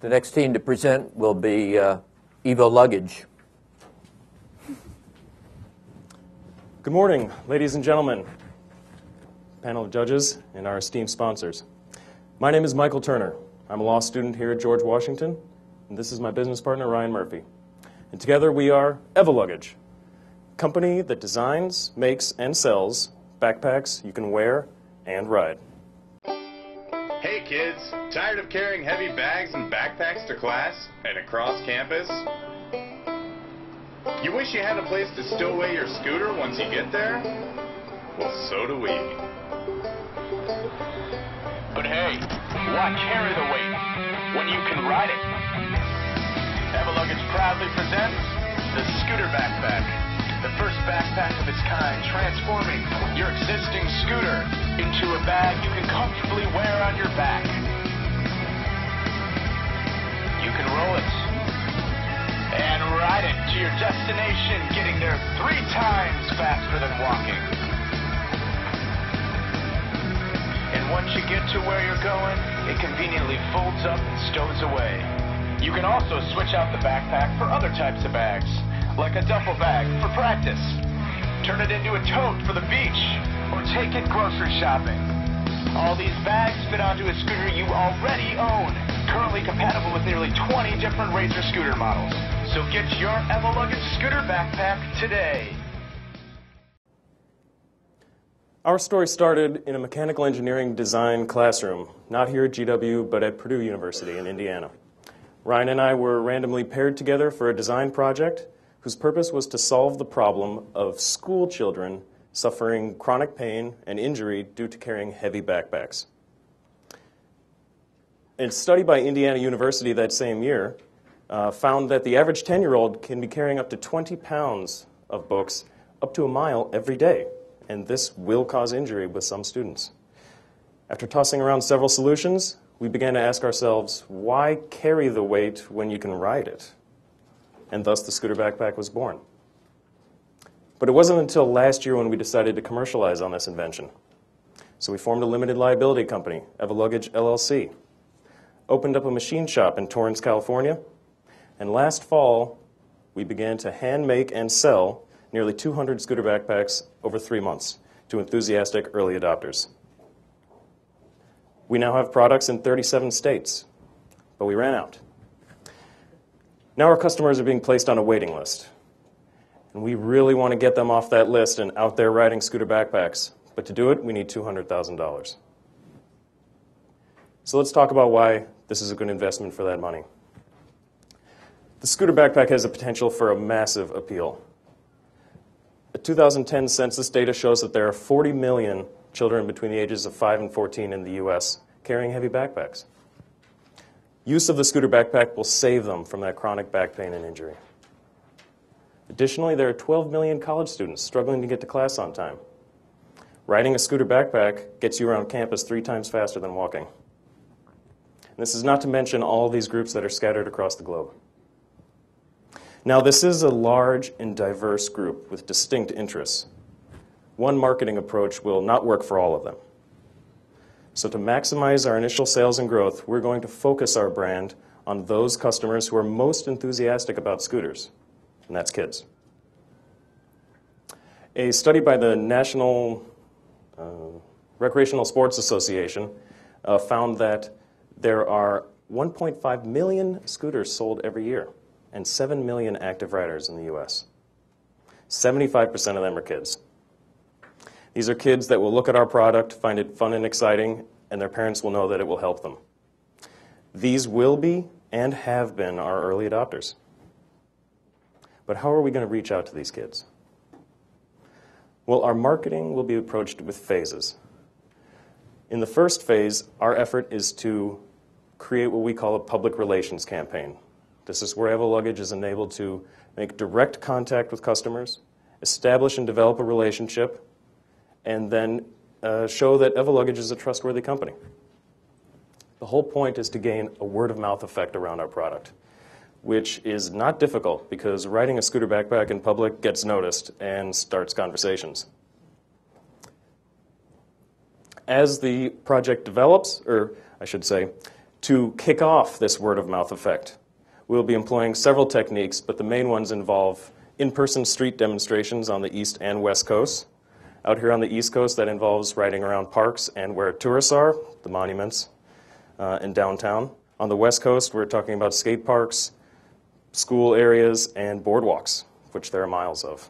The next team to present will be Evoluggage. Good morning, ladies and gentlemen, panel of judges, and our esteemed sponsors. My name is Michael Turner. I'm a law student here at George Washington, and this is my business partner, Ryan Murphy. And together we are Evoluggage, a company that designs, makes, and sells backpacks you can wear and ride. Hey kids, tired of carrying heavy bags and backpacks to class and across campus? You wish you had a place to stow away your scooter once you get there? Well, so do we. But hey, why carry the weight when you can ride it? Evoluggage proudly presents the Scooter Backpack, the first backpack of its kind, transforming your existing scooter into a bag you can comfortably wear on your back. You can roll it and ride it to your destination, getting there 3 times faster than walking. And once you get to where you're going, it conveniently folds up and stows away. You can also switch out the backpack for other types of bags, like a duffel bag for practice, turn it into a tote for the beach, or take it grocery shopping. All these bags fit onto a scooter you already own, currently compatible with nearly 20 different Razor scooter models. So get your Evoluggage scooter backpack today. Our story started in a mechanical engineering design classroom, not here at GW, but at Purdue University in Indiana. Ryan and I were randomly paired together for a design project whose purpose was to solve the problem of school children suffering chronic pain and injury due to carrying heavy backpacks. A study by Indiana University that same year found that the average 10-year-old can be carrying up to 20 pounds of books up to a mile every day, and this will cause injury with some students. After tossing around several solutions, we began to ask ourselves, why carry the weight when you can ride it? And thus the scooter backpack was born. But it wasn't until last year when we decided to commercialize on this invention. So we formed a limited liability company, Evoluggage LLC, opened up a machine shop in Torrance, California, and last fall we began to hand make and sell nearly 200 scooter backpacks over 3 months to enthusiastic early adopters. We now have products in 37 states, but we ran out. Now our customers are being placed on a waiting list, and we really want to get them off that list and out there riding scooter backpacks. But to do it, we need $200,000. So let's talk about why this is a good investment for that money. The scooter backpack has the potential for a massive appeal. The 2010 census data shows that there are 40 million children between the ages of 5 and 14 in the U.S. carrying heavy backpacks. Use of the scooter backpack will save them from that chronic back pain and injury. Additionally, there are 12 million college students struggling to get to class on time. Riding a scooter backpack gets you around campus 3 times faster than walking. And this is not to mention all these groups that are scattered across the globe. Now, this is a large and diverse group with distinct interests. One marketing approach will not work for all of them. So to maximize our initial sales and growth, we're going to focus our brand on those customers who are most enthusiastic about scooters, and that's kids. A study by the National Recreational Sports Association found that there are 1.5 million scooters sold every year and 7 million active riders in the U.S. 75% of them are kids. These are kids that will look at our product, find it fun and exciting, and their parents will know that it will help them. These will be and have been our early adopters. But how are we going to reach out to these kids? Well, our marketing will be approached with phases. In the first phase, our effort is to create what we call a public relations campaign. This is where Evoluggage is enabled to make direct contact with customers, establish and develop a relationship, and then show that Evoluggage is a trustworthy company. The whole point is to gain a word-of-mouth effect around our product, which is not difficult because riding a scooter backpack in public gets noticed and starts conversations. As the project develops, or I should say, To kick off this word-of-mouth effect, we'll be employing several techniques, but the main ones involve in-person street demonstrations on the East and West Coasts. Out here on the East Coast, that involves riding around parks and where tourists are, the monuments, in downtown. On the West Coast, we're talking about skate parks, school areas, and boardwalks, which there are miles of.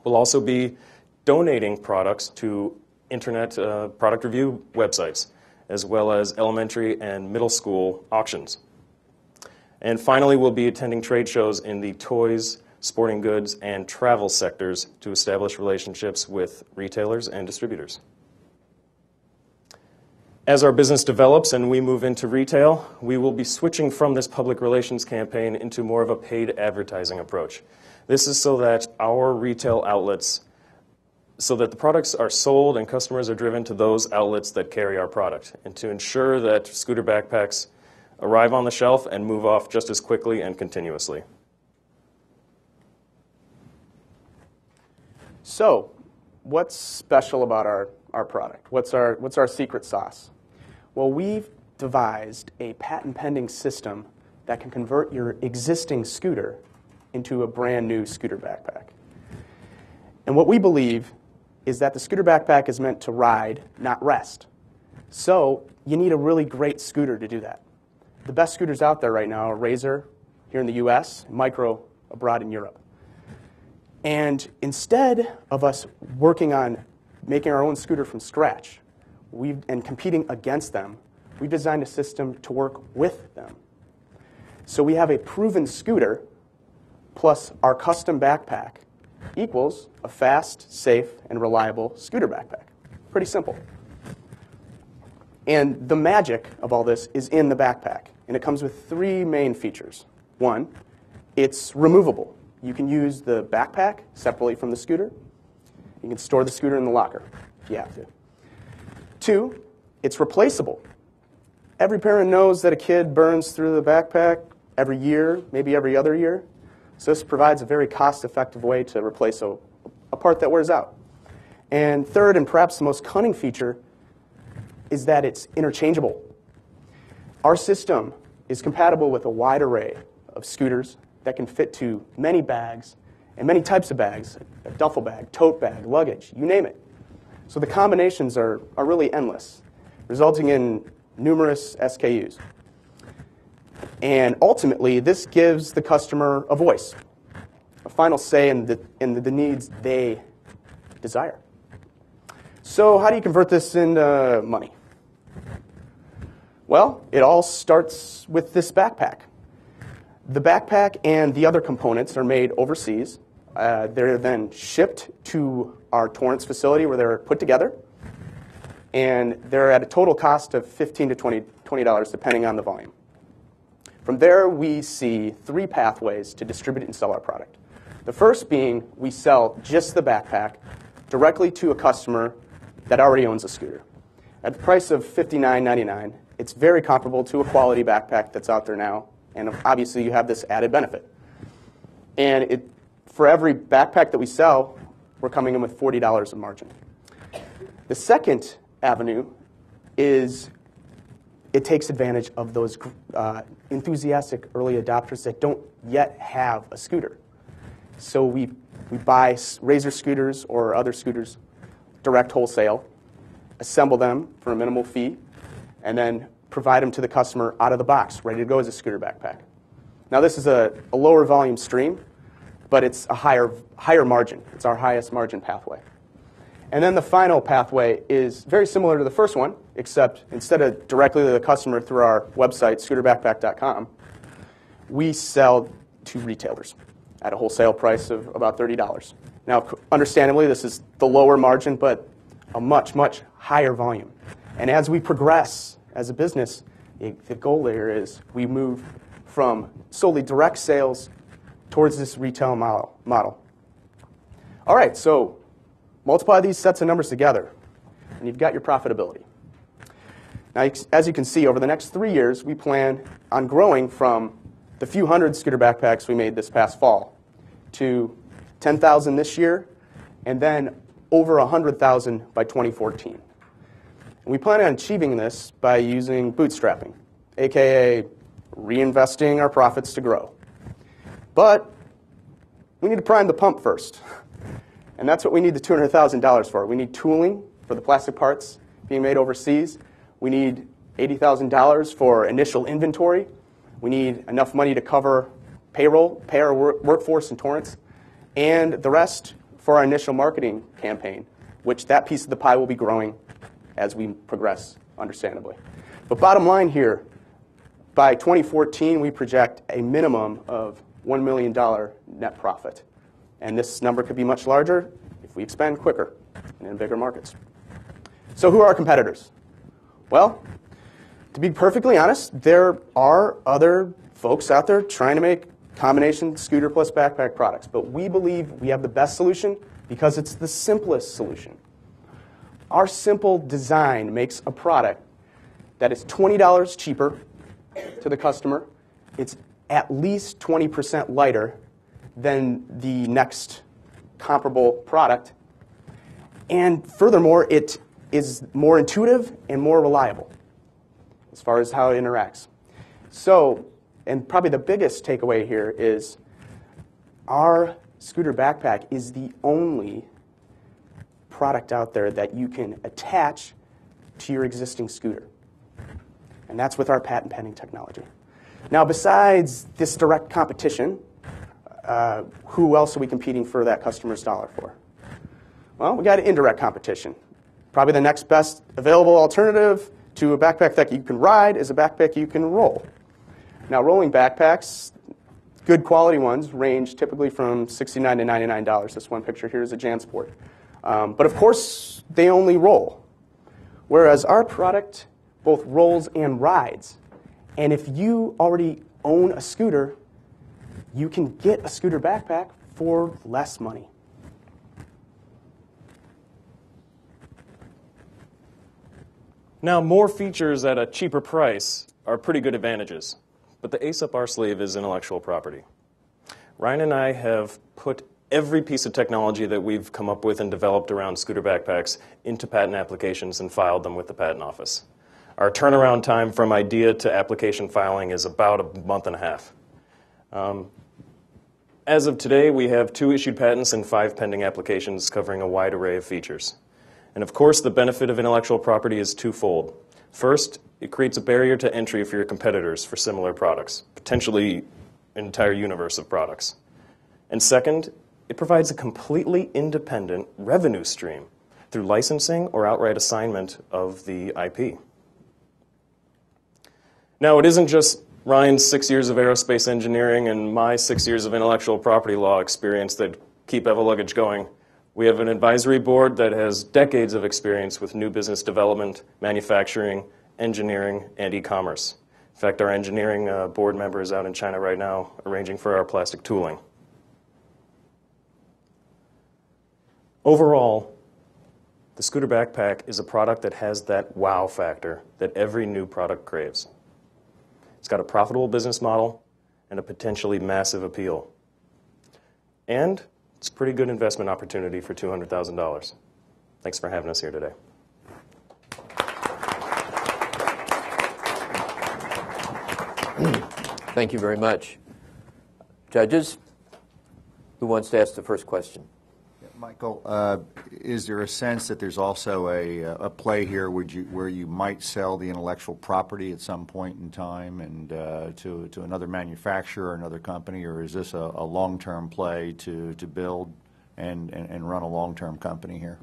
We'll also be donating products to internet product review websites, as well as elementary and middle school auctions. And finally, we'll be attending trade shows in the toys, sporting goods, and travel sectors to establish relationships with retailers and distributors. As our business develops and we move into retail, we will be switching from this public relations campaign into more of a paid advertising approach. This is so that our retail outlets, so that the products are sold and customers are driven to those outlets that carry our product, and to ensure that scooter backpacks arrive on the shelf and move off just as quickly and continuously. So, what's special about our product? What's our secret sauce? Well, we've devised a patent-pending system that can convert your existing scooter into a brand new scooter backpack. And what we believe is that the scooter backpack is meant to ride, not rest. So, you need a really great scooter to do that. The best scooters out there right now are Razor here in the US, and Micro abroad in Europe. And instead of us working on making our own scooter from scratch and competing against them, we've designed a system to work with them. So we have a proven scooter plus our custom backpack equals a fast, safe, and reliable scooter backpack. Pretty simple. And the magic of all this is in the backpack. And it comes with three main features. One, it's removable. You can use the backpack separately from the scooter. You can store the scooter in the locker if you have to. Two, it's replaceable. Every parent knows that a kid burns through the backpack every year, maybe every other year. So this provides a very cost-effective way to replace a part that wears out. And third, and perhaps the most cunning feature, is that it's interchangeable. Our system is compatible with a wide array of scooters that can fit to many bags and many types of bags, a duffel bag, tote bag, luggage, you name it. So the combinations are really endless, resulting in numerous SKUs. And ultimately, this gives the customer a voice, a final say in the needs they desire. So how do you convert this into money? Well, it all starts with this backpack. The backpack and the other components are made overseas. They're then shipped to our Torrance facility where they're put together. And they're at a total cost of $15 to $20 depending on the volume. From there, we see three pathways to distribute and sell our product. The first being we sell just the backpack directly to a customer that already owns a scooter. At the price of $59.99, it's very comparable to a quality backpack that's out there now. And obviously, you have this added benefit. And for every backpack that we sell, we're coming in with $40 of margin. The second avenue is it takes advantage of those enthusiastic early adopters that don't yet have a scooter. So we buy Razor scooters or other scooters direct wholesale, assemble them for a minimal fee, and then provide them to the customer out of the box, ready to go as a scooter backpack. Now this is a lower volume stream, but it's a higher margin. It's our highest margin pathway. And then the final pathway is very similar to the first one, except instead of directly to the customer through our website, scooterbackpack.com, we sell to retailers at a wholesale price of about $30. Now, understandably, this is the lower margin, but a much, much higher volume. And as we progress as a business, the goal there is we move from solely direct sales towards this retail model. All right, so multiply these sets of numbers together, and you've got your profitability. Now, as you can see, over the next 3 years, we plan on growing from the few hundred scooter backpacks we made this past fall to 10,000 this year, and then over 100,000 by 2014. And we plan on achieving this by using bootstrapping, aka reinvesting our profits to grow. But we need to prime the pump first. And that's what we need the $200,000 for. We need tooling for the plastic parts being made overseas. We need $80,000 for initial inventory. We need enough money to cover payroll, pay our workforce in Torrance, and the rest for our initial marketing campaign, which that piece of the pie will be growing as we progress, understandably. But bottom line here, by 2014, we project a minimum of $1 million net profit. And this number could be much larger if we expand quicker and in bigger markets. So who are our competitors? Well, to be perfectly honest, there are other folks out there trying to make combination scooter plus backpack products. But we believe we have the best solution because it's the simplest solution. Our simple design makes a product that is $20 cheaper to the customer. It's at least 20% lighter than the next comparable product. And furthermore, it is more intuitive and more reliable as far as how it interacts. So, and probably the biggest takeaway here is our scooter backpack is the only product out there that you can attach to your existing scooter. And that's with our patent pending technology. Now, besides this direct competition, who else are we competing for that customer's dollar for? Well, we got indirect competition. Probably the next best available alternative to a backpack that you can ride is a backpack you can roll. Now, rolling backpacks, good quality ones, range typically from $69 to $99. This one picture here is a JanSport. But of course, they only roll. Whereas our product both rolls and rides. And if you already own a scooter, you can get a scooter backpack for less money. Now, more features at a cheaper price are pretty good advantages, but the ace up our sleeve is intellectual property. Ryan and I have put every piece of technology that we've come up with and developed around scooter backpacks into patent applications and filed them with the Patent Office. Our turnaround time from idea to application filing is about a month and a half. As of today, we have 2 issued patents and 5 pending applications covering a wide array of features. And of course, the benefit of intellectual property is twofold. First, it creates a barrier to entry for your competitors for similar products, potentially an entire universe of products. And second, it provides a completely independent revenue stream through licensing or outright assignment of the IP. Now, it isn't just Ryan's 6 years of aerospace engineering and my 6 years of intellectual property law experience that keep Evoluggage going. We have an advisory board that has decades of experience with new business development, manufacturing, engineering, and e-commerce. In fact, our engineering board member is out in China right now arranging for our plastic tooling. Overall, the scooter backpack is a product that has that wow factor that every new product craves. It's got a profitable business model and a potentially massive appeal. And it's a pretty good investment opportunity for $200,000. Thanks for having us here today. Thank you very much. Judges, who wants to ask the first question? Michael, is there a sense that there's also a play here where you might sell the intellectual property at some point in time and to another manufacturer or another company, or is this a long-term play to build and run a long-term company here?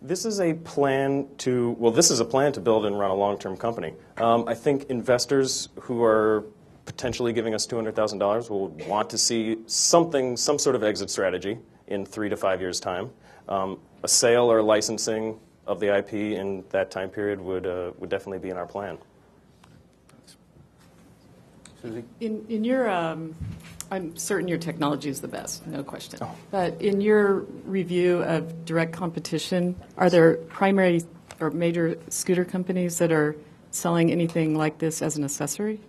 This is a plan to build and run a long-term company. I think investors who are potentially giving us $200,000 will want to see some sort of exit strategy in 3 to 5 years' time. A sale or licensing of the IP in that time period would definitely be in our plan. Susie? In your, I'm certain your technology is the best, no question. Oh. But in your review of direct competition, are there primary or major scooter companies that are selling anything like this as an accessory?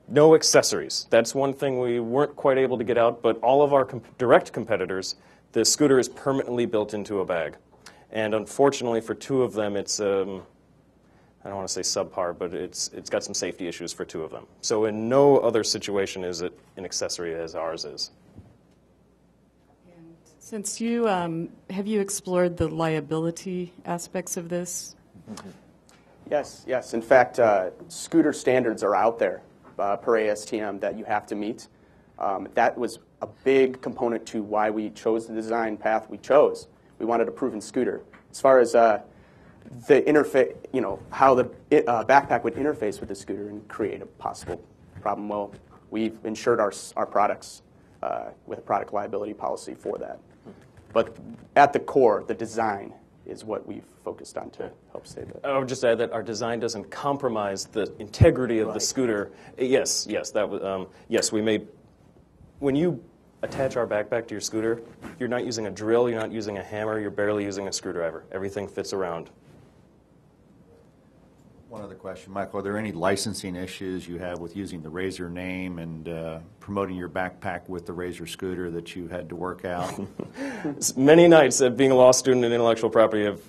No accessories. That's one thing we weren't quite able to get out, but all of our direct competitors, the scooter is permanently built into a bag. And unfortunately for 2 of them, it's, I don't want to say subpar, but it's got some safety issues for 2 of them. So in no other situation is it an accessory as ours is. Since you, have you explored the liability aspects of this? Yes, yes. In fact, scooter standards are out there per ASTM that you have to meet. That was a big component to why we chose the design path we chose. We wanted a proven scooter. As far as the interface, how the backpack would interface with the scooter and create a possible problem, well, we've insured our products with a product liability policy for that. But at the core, the design is what we've focused on to help save it. I would just add that our design doesn't compromise the integrity of the scooter. Yes, that was, yes, we made, when you attach our backpack to your scooter, you're not using a drill, you're not using a hammer, you're barely using a screwdriver. Everything fits around. One other question, Michael. Are there any licensing issues you have with using the Razor name and promoting your backpack with the Razor scooter that you had to work out? Many nights being a law student in intellectual property have,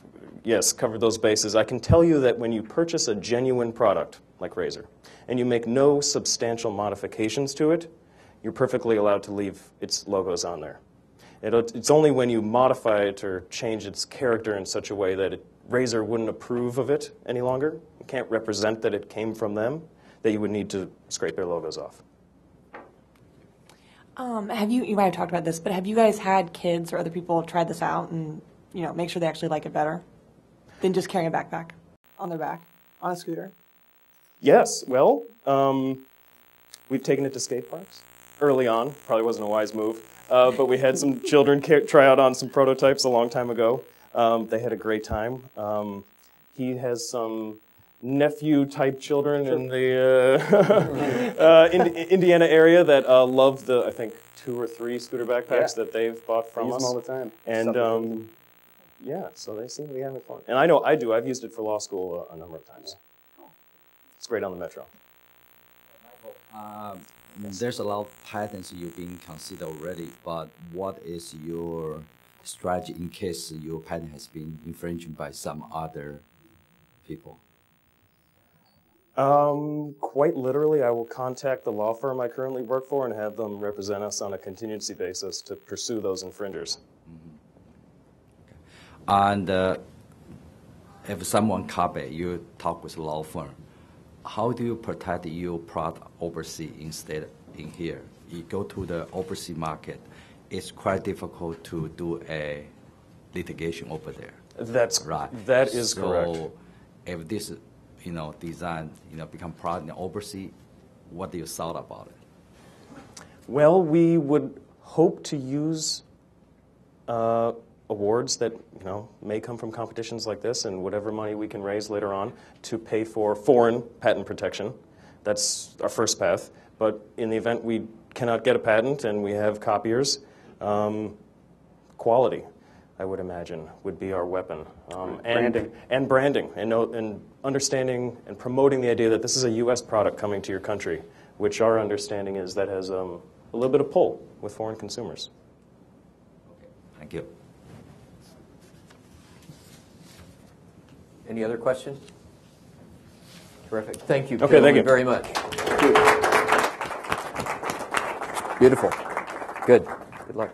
yes, covered those bases. I can tell you that when you purchase a genuine product like Razor and you make no substantial modifications to it, you're perfectly allowed to leave its logos on there. It's only when you modify it or change its character in such a way that Razor wouldn't approve of it any longer, it can't represent that it came from them, that you would need to scrape their logos off. You might have talked about this, but have you guys had kids or other people try this out and make sure they actually like it better than just carrying a backpack on their back on a scooter? Yes, well, we've taken it to skate parks early on. Probably wasn't a wise move, but we had some children try out on some prototypes a long time ago. They had a great time. He has some nephew-type children in the Indiana area that love the, I think, 2 or 3 scooter backpacks that they've bought from us. Use them all the time. And yeah, so they seem to be having fun. And I know I do. I've used it for law school a number of times. It's great on the metro. There's a lot of patents you've been considered already, but what is your strategy in case your patent has been infringed by some other people? Quite literally, I will contact the law firm I currently work for and have them represent us on a contingency basis to pursue those infringers. And if someone copy, you talk with a law firm. How do you protect your product overseas instead in here? You go to the overseas market. It's quite difficult to do a litigation over there. That's right. That is correct. So if this, design, become product in overseas, what do you thought about it? Well, we would hope to use awards that may come from competitions like this, and whatever money we can raise later on to pay for foreign patent protection. That's our first path. But in the event we cannot get a patent and we have copiers, quality, I would imagine, would be our weapon. Branding. And branding, and understanding and promoting the idea that this is a U.S. product coming to your country, which our understanding is that has a little bit of pull with foreign consumers. Okay. Thank you. Any other questions? Terrific. Thank you, Okay, thank you. very much. Beautiful. Good. Good luck.